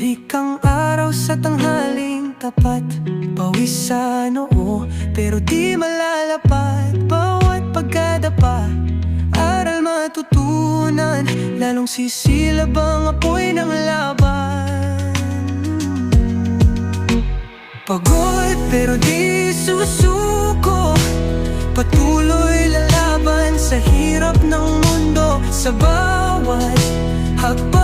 Tirik ang araw sa tanghaling tapat, pawis sa noo pero di malalapat. Bawat pagkadapa, aral matutunan, lalong sisilab ang apoy ng laban. Pagod pero di susuko, patuloy lalaban sa hirap ng mundo. Sa bawat hakbang